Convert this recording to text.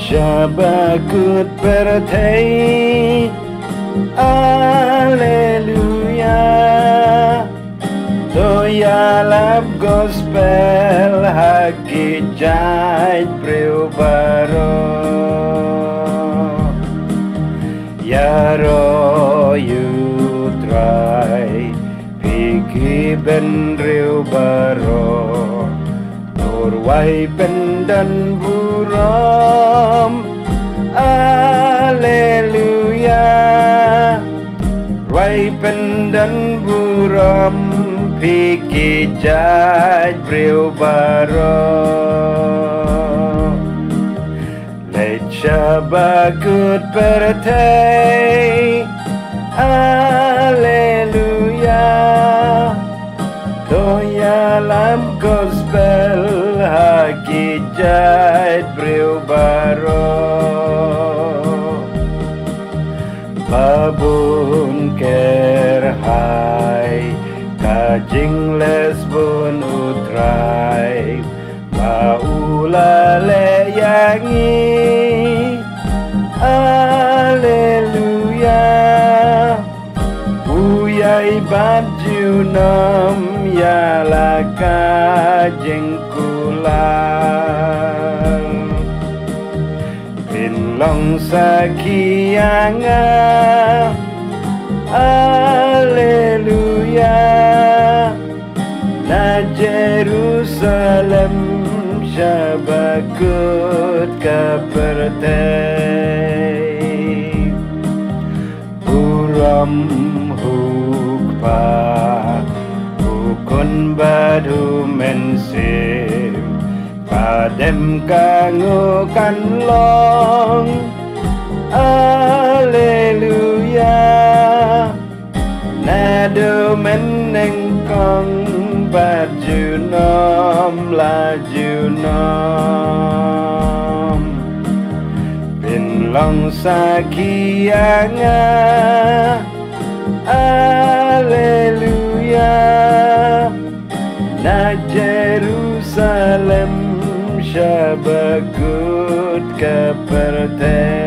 Syabakut perthei Alleluia Toyalap gospel haki jai priubaro Yaro yutrai Piki ben riubaro Turwai pendan buram Alleluia Rwai pendan buram Piki jai priubaro Let syabakut perthei Alleluia Toyalam gospel haki jai priubaro Babun kerhai Kajing lesbun utrai Paula leyangi Alleluia Uyai bajunam Yalaka jengkulang Pinlong sakianga Alleluia Na Jerusalem Syabakut kapertei Buram hukpa Hukun badu mensim Padem kangu kanlong Alleluia Nadu menengkong baju nom laju nom Pinlong sakianga Alleluia Na Jerusalem Syabakut kapertei